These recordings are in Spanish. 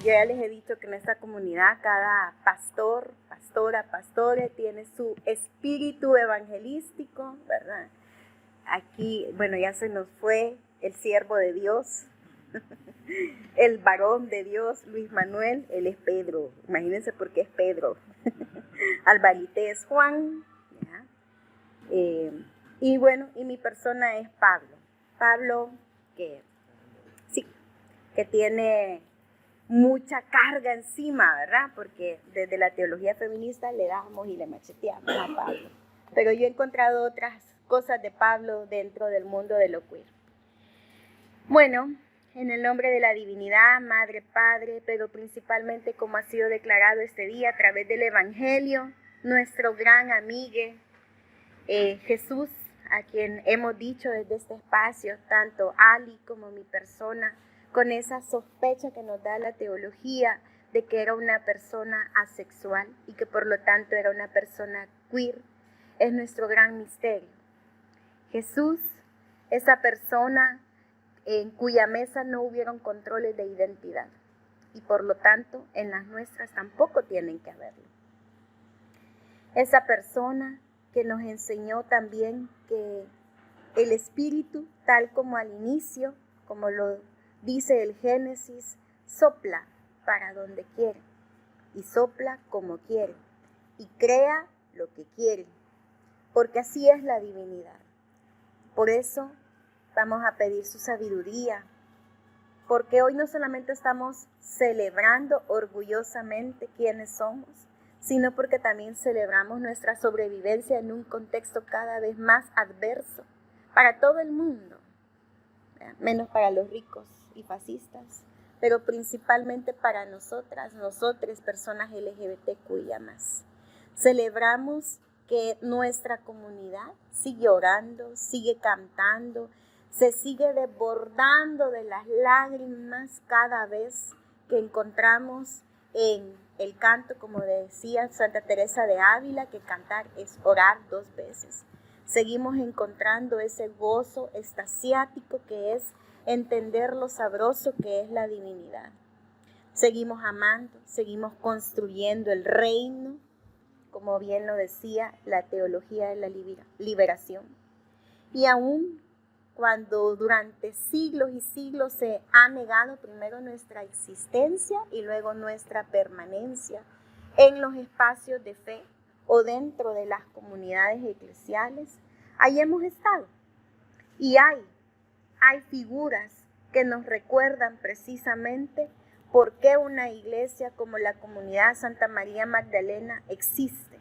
Yo ya les he dicho que en esta comunidad cada pastor, pastora, pastore tiene su espíritu evangelístico, ¿verdad? Aquí, bueno, ya se nos fue el siervo de Dios, el varón de Dios, Luis Manuel. Él es Pedro, imagínense por qué es Pedro. Albarité es Juan, ¿ya? Y bueno, y mi persona es Pablo. Pablo que tiene mucha carga encima, ¿verdad? Porque desde la teología feminista le damos y le macheteamos a Pablo. Pero yo he encontrado otras cosas de Pablo dentro del mundo de lo queer. Bueno, en el nombre de la divinidad, Madre, Padre, pero principalmente como ha sido declarado este día a través del Evangelio, nuestro gran amigo Jesús, a quien hemos dicho desde este espacio, tanto Ali como mi persona, con esa sospecha que nos da la teología de que era una persona asexual y que por lo tanto era una persona queer, es nuestro gran misterio. Jesús, esa persona en cuya mesa no hubieron controles de identidad y por lo tanto en las nuestras tampoco tienen que haberlo. Esa persona que nos enseñó también que el espíritu, tal como al inicio, como lo dice el Génesis, sopla para donde quiere y sopla como quiere y crea lo que quiere, porque así es la divinidad. Por eso vamos a pedir su sabiduría, porque hoy no solamente estamos celebrando orgullosamente quiénes somos, sino porque también celebramos nuestra sobrevivencia en un contexto cada vez más adverso para todo el mundo, menos para los ricos y fascistas, pero principalmente para nosotras, personas LGBTQIA+. Celebramos que nuestra comunidad sigue orando, sigue cantando, se sigue desbordando de las lágrimas cada vez que encontramos en el canto, como decía Santa Teresa de Ávila, que cantar es orar 2 veces. Seguimos encontrando ese gozo extasiático que es entender lo sabroso que es la divinidad. Seguimos amando, seguimos construyendo el reino, como bien lo decía la teología de la liberación. Y aún cuando durante siglos y siglos se ha negado primero nuestra existencia y luego nuestra permanencia en los espacios de fe o dentro de las comunidades eclesiales, ahí hemos estado. Y hay figuras que nos recuerdan precisamente por qué una iglesia como la Comunidad Santa María Magdalena existe,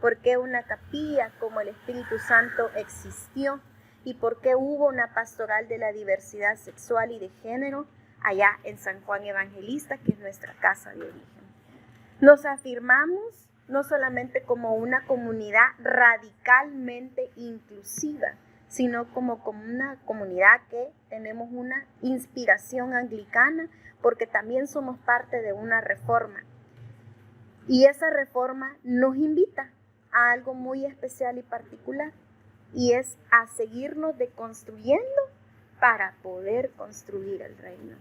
por qué una capilla como el Espíritu Santo existió y por qué hubo una pastoral de la diversidad sexual y de género allá en San Juan Evangelista, que es nuestra casa de origen. Nos afirmamos no solamente como una comunidad radicalmente inclusiva, sino como una comunidad que tenemos una inspiración anglicana, porque también somos parte de una reforma. Y esa reforma nos invita a algo muy especial y particular, y es a seguirnos deconstruyendo para poder construir el reino.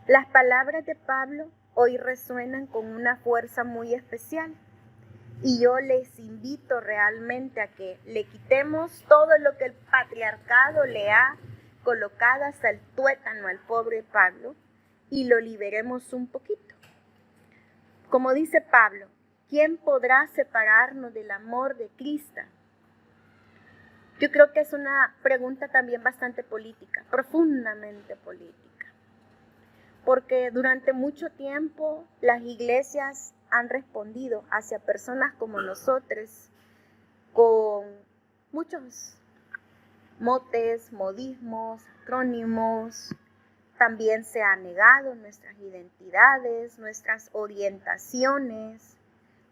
Las palabras de Pablo hoy resuenan con una fuerza muy especial. Y yo les invito realmente a que le quitemos todo lo que el patriarcado le ha colocado hasta el tuétano al pobre Pablo y lo liberemos un poquito. Como dice Pablo, ¿quién podrá separarnos del amor de Cristo? Yo creo que es una pregunta también bastante política, profundamente política. Porque durante mucho tiempo las iglesias han respondido hacia personas como nosotros con muchos motes, modismos, acrónimos. También se han negado nuestras identidades, nuestras orientaciones.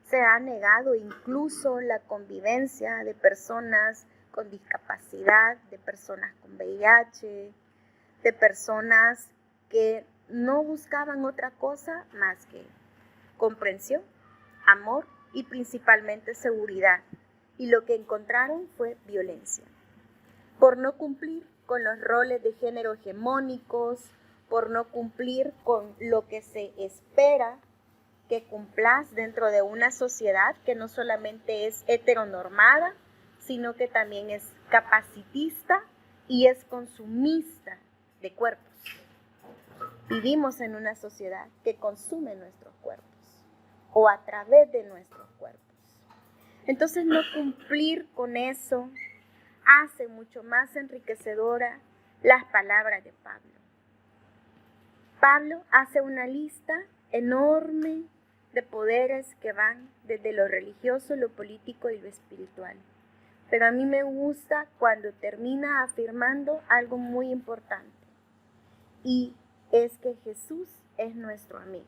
Se ha negado incluso la convivencia de personas con discapacidad, de personas con VIH, de personas que no buscaban otra cosa más que comprensión, amor y principalmente seguridad. Y lo que encontraron fue violencia. Por no cumplir con los roles de género hegemónicos, por no cumplir con lo que se espera que cumplas dentro de una sociedad que no solamente es heteronormada, sino que también es capacitista y es consumista de cuerpos. Vivimos en una sociedad que consume nuestros cuerpos o a través de nuestros cuerpos. Entonces no cumplir con eso hace mucho más enriquecedora las palabras de Pablo. Pablo hace una lista enorme de poderes que van desde lo religioso, lo político y lo espiritual. Pero a mí me gusta cuando termina afirmando algo muy importante, y es que Jesús es nuestro amigo.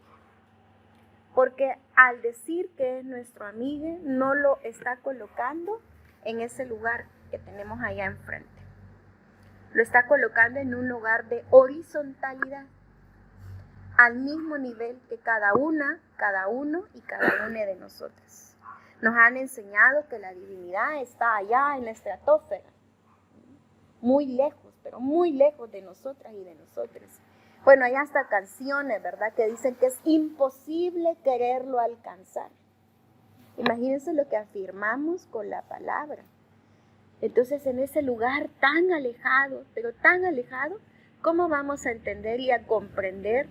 Porque al decir que es nuestro amigo, no lo está colocando en ese lugar que tenemos allá enfrente. Lo está colocando en un lugar de horizontalidad, al mismo nivel que cada uno y cada una de nosotras. Nos han enseñado que la divinidad está allá en la estratosfera, muy lejos, pero muy lejos de nosotras y de nosotros. Bueno, hay hasta canciones, ¿verdad?, que dicen que es imposible quererlo alcanzar. Imagínense lo que afirmamos con la palabra. Entonces, en ese lugar tan alejado, pero tan alejado, ¿cómo vamos a entender y a comprender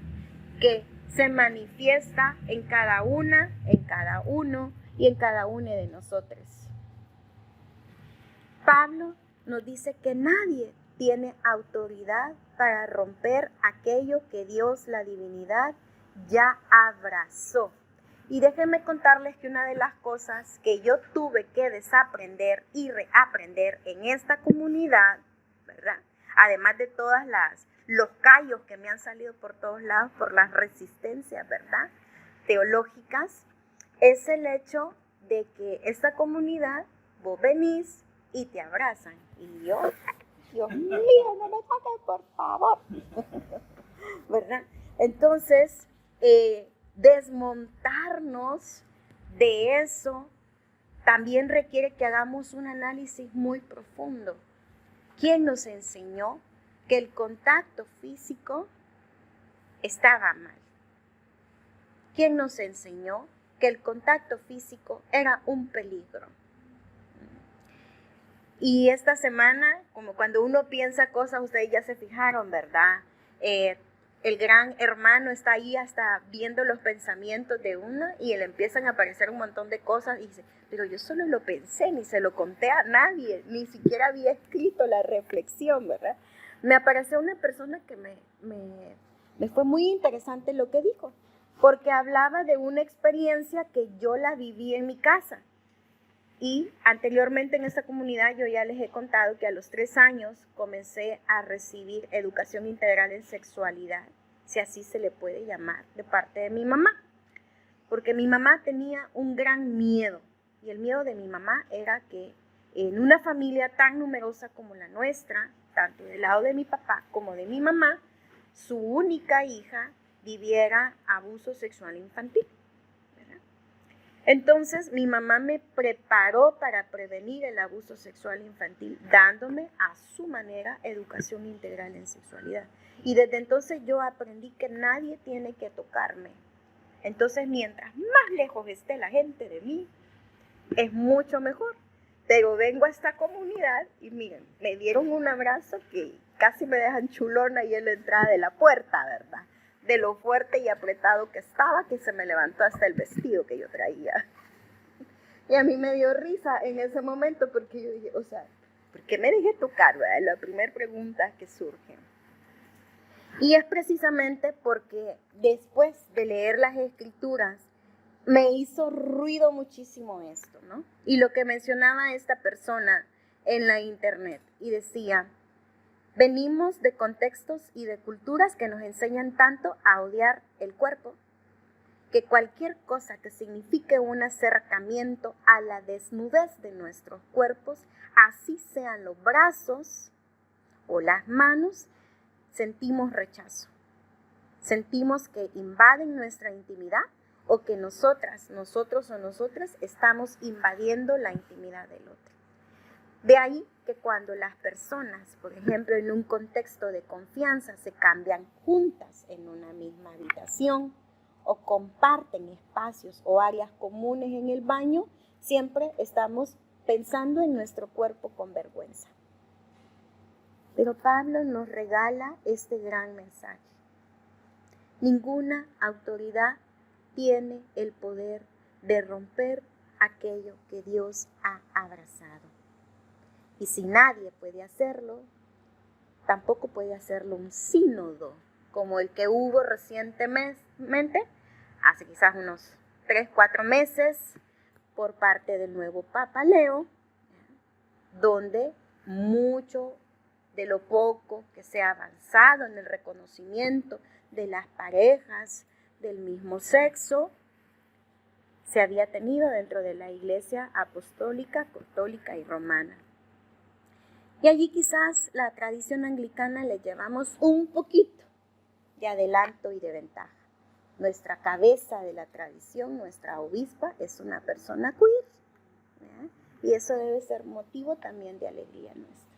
que se manifiesta en cada una, en cada uno y en cada una de nosotros? Pablo nos dice que nadie tiene autoridad para romper aquello que Dios, la divinidad, ya abrazó. Y déjenme contarles que una de las cosas que yo tuve que desaprender y reaprender en esta comunidad, ¿verdad?, además de todas los callos que me han salido por todos lados por las resistencias, ¿verdad?, teológicas, es el hecho de que esta comunidad, vos venís y te abrazan. Y yo, Dios mío, no me toques, por favor. ¿Verdad? Entonces, desmontarnos de eso también requiere que hagamos un análisis muy profundo. ¿Quién nos enseñó que el contacto físico estaba mal? ¿Quién nos enseñó que el contacto físico era un peligro? Y esta semana, como cuando uno piensa cosas, ustedes ya se fijaron, ¿verdad? El gran hermano está ahí hasta viendo los pensamientos de uno y le empiezan a aparecer un montón de cosas y dice, pero yo solo lo pensé, ni se lo conté a nadie, ni siquiera había escrito la reflexión, ¿verdad? Me apareció una persona que me fue muy interesante lo que dijo, porque hablaba de una experiencia que yo la viví en mi casa. Y anteriormente en esta comunidad yo ya les he contado que a los 3 años comencé a recibir educación integral en sexualidad, si así se le puede llamar, de parte de mi mamá. Porque mi mamá tenía un gran miedo, y el miedo de mi mamá era que en una familia tan numerosa como la nuestra, tanto del lado de mi papá como de mi mamá, su única hija viviera abuso sexual infantil. Entonces, mi mamá me preparó para prevenir el abuso sexual infantil, dándome a su manera educación integral en sexualidad. Y desde entonces yo aprendí que nadie tiene que tocarme. Entonces, mientras más lejos esté la gente de mí, es mucho mejor. Pero vengo a esta comunidad y miren, me dieron un abrazo que casi me dejan chulona ahí en la entrada de la puerta, ¿verdad? De lo fuerte y apretado que estaba, que se me levantó hasta el vestido que yo traía. Y a mí me dio risa en ese momento porque yo dije, o sea, ¿por qué me dejé tocar? ¿Verdad? La primera pregunta que surge. Y es precisamente porque después de leer las escrituras, me hizo ruido muchísimo esto, ¿no? Y lo que mencionaba esta persona en la internet, y decía, venimos de contextos y de culturas que nos enseñan tanto a odiar el cuerpo, que cualquier cosa que signifique un acercamiento a la desnudez de nuestros cuerpos, así sean los brazos o las manos, sentimos rechazo. Sentimos que invaden nuestra intimidad o que nosotros o nosotras estamos invadiendo la intimidad del otro. De ahí que cuando las personas, por ejemplo, en un contexto de confianza, se cambian juntas en una misma habitación o comparten espacios o áreas comunes en el baño, siempre estamos pensando en nuestro cuerpo con vergüenza. Pero Pablo nos regala este gran mensaje. Ninguna autoridad tiene el poder de romper aquello que Dios ha abrazado. Y si nadie puede hacerlo, tampoco puede hacerlo un sínodo, como el que hubo recientemente, hace quizás unos 3-4 meses, por parte del nuevo Papa Leo, donde mucho de lo poco que se ha avanzado en el reconocimiento de las parejas del mismo sexo se había tenido dentro de la Iglesia apostólica, católica y romana. Y allí quizás la tradición anglicana le llevamos un poquito de adelanto y de ventaja. Nuestra cabeza de la tradición, nuestra obispa, es una persona queer, ¿ya? Y eso debe ser motivo también de alegría nuestra.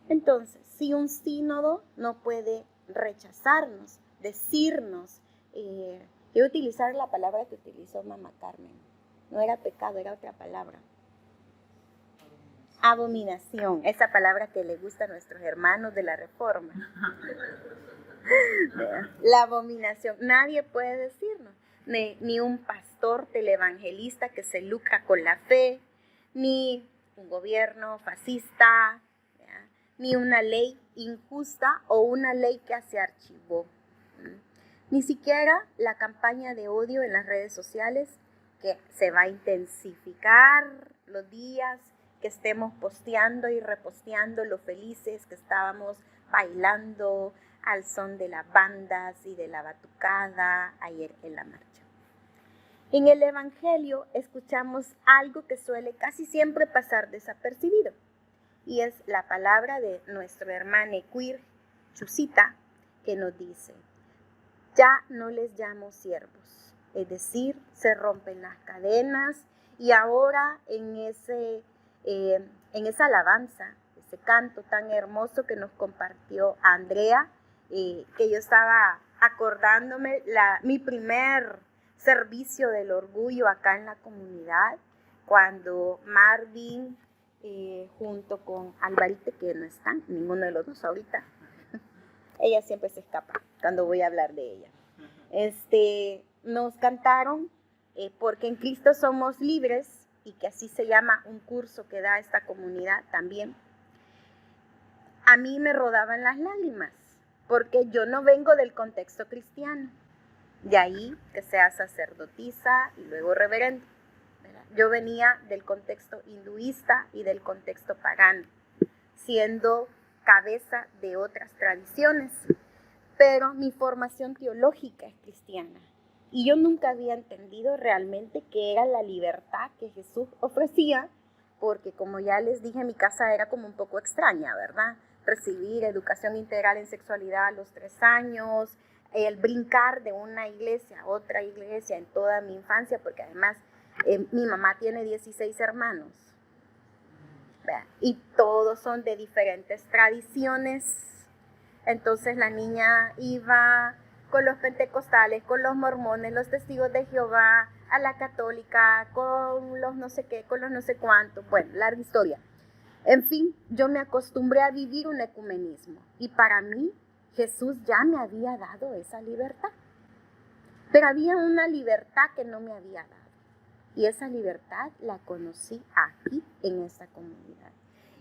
Entonces, si un sínodo no puede rechazarnos, decirnos, quiero utilizar la palabra que utilizó Mamá Carmen, no era pecado, era otra palabra. Abominación, esa palabra que le gusta a nuestros hermanos de la Reforma. La abominación, nadie puede decirnos, ni un pastor televangelista que se lucra con la fe, ni un gobierno fascista, ¿ya? Ni una ley injusta o una ley que se archivó. Ni siquiera la campaña de odio en las redes sociales que se va a intensificar los días que estemos posteando y reposteando lo felices que estábamos bailando al son de las bandas y de la batucada ayer en la marcha. En el Evangelio escuchamos algo que suele casi siempre pasar desapercibido, y es la palabra de nuestro hermano queer, Chusita, que nos dice: ya no les llamo siervos, es decir, se rompen las cadenas, y ahora en esa alabanza, ese canto tan hermoso que nos compartió Andrea, que yo estaba acordándome, mi primer servicio del orgullo acá en la comunidad, cuando Marvin, junto con Alvarite, que no están, ninguno de los dos ahorita, ella siempre se escapa cuando voy a hablar de ella, nos cantaron porque en Cristo somos libres, y que así se llama un curso que da esta comunidad también. A mí me rodaban las lágrimas, porque yo no vengo del contexto cristiano, de ahí que sea sacerdotisa y luego reverendo, ¿verdad? Yo venía del contexto hinduista y del contexto pagano, siendo cabeza de otras tradiciones, pero mi formación teológica es cristiana. Y yo nunca había entendido realmente qué era la libertad que Jesús ofrecía, porque como ya les dije, mi casa era como un poco extraña, ¿verdad? Recibir educación integral en sexualidad a los 3 años, el brincar de una iglesia a otra iglesia en toda mi infancia, porque además mi mamá tiene 16 hermanos, ¿verdad? Y todos son de diferentes tradiciones. Entonces la niña iba con los pentecostales, con los mormones, los testigos de Jehová, a la católica, con los no sé qué, con los no sé cuánto. Bueno, larga historia. En fin, yo me acostumbré a vivir un ecumenismo, y para mí Jesús ya me había dado esa libertad. Pero había una libertad que no me había dado, y esa libertad la conocí aquí en esta comunidad.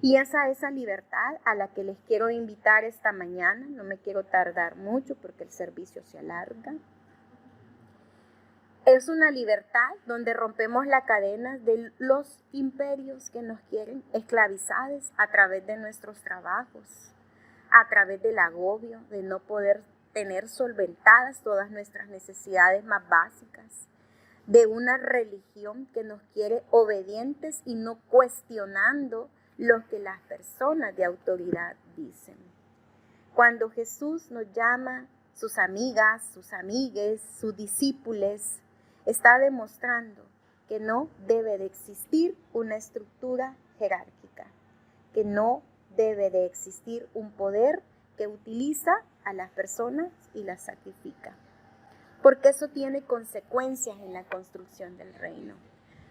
Y esa libertad a la que les quiero invitar esta mañana, no me quiero tardar mucho porque el servicio se alarga. Es una libertad donde rompemos la cadena de los imperios que nos quieren esclavizados a través de nuestros trabajos, a través del agobio de no poder tener solventadas todas nuestras necesidades más básicas, de una religión que nos quiere obedientes y no cuestionando lo que las personas de autoridad dicen. Cuando Jesús nos llama sus amigas, sus amigues, sus discípulos, está demostrando que no debe de existir una estructura jerárquica, que no debe de existir un poder que utiliza a las personas y las sacrifica. Porque eso tiene consecuencias en la construcción del reino.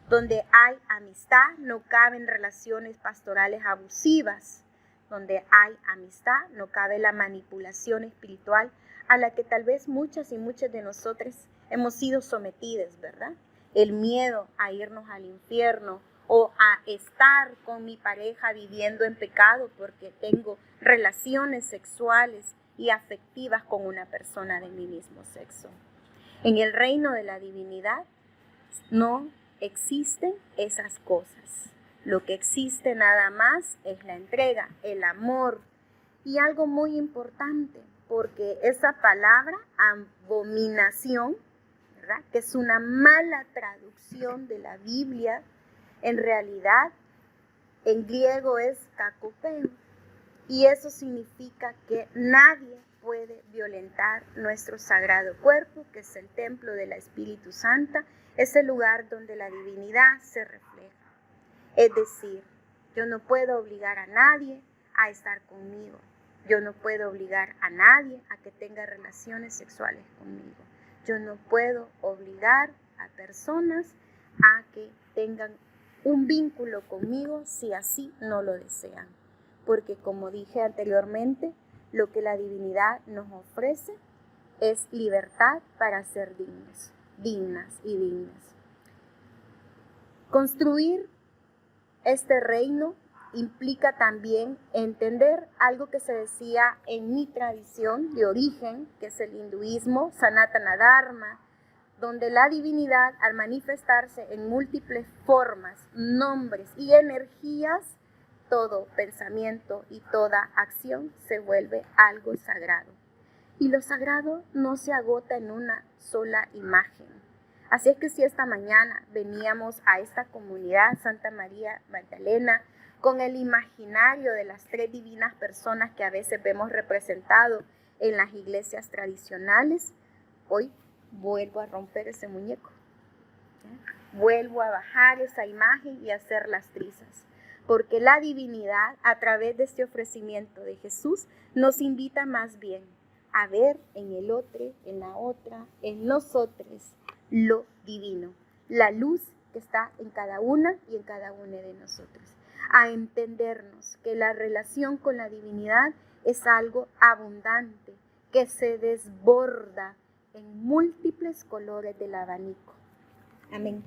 Donde hay amistad, no caben relaciones pastorales abusivas. Donde hay amistad, no cabe la manipulación espiritual a la que tal vez muchas y muchos de nosotros hemos sido sometidos, ¿verdad? El miedo a irnos al infierno o a estar con mi pareja viviendo en pecado porque tengo relaciones sexuales y afectivas con una persona de mi mismo sexo. En el reino de la divinidad no existen esas cosas. Lo que existe nada más es la entrega, el amor y algo muy importante, porque esa palabra abominación, ¿verdad?, que es una mala traducción de la Biblia, en realidad en griego es kakopeo, y eso significa que nadie puede violentar nuestro sagrado cuerpo, que es el templo de la Espíritu Santa, es el lugar donde la divinidad se refleja. Es decir, yo no puedo obligar a nadie a estar conmigo. Yo no puedo obligar a nadie a que tenga relaciones sexuales conmigo. Yo no puedo obligar a personas a que tengan un vínculo conmigo si así no lo desean. Porque como dije anteriormente, lo que la divinidad nos ofrece es libertad para ser dignos, dignas y dignas. Construir este reino implica también entender algo que se decía en mi tradición de origen, que es el hinduismo, Sanatana Dharma, donde la divinidad, al manifestarse en múltiples formas, nombres y energías, todo pensamiento y toda acción se vuelve algo sagrado. Y lo sagrado no se agota en una sola imagen. Así es que si esta mañana veníamos a esta comunidad Santa María Magdalena con el imaginario de las tres divinas personas que a veces vemos representado en las iglesias tradicionales, hoy vuelvo a romper ese muñeco. Vuelvo a bajar esa imagen y a hacer las trizas. Porque la divinidad, a través de este ofrecimiento de Jesús, nos invita más bien a ver en el otro, en la otra, en nosotros, lo divino, la luz que está en cada una y en cada uno de nosotros, a entendernos que la relación con la divinidad es algo abundante, que se desborda en múltiples colores del abanico. Amén.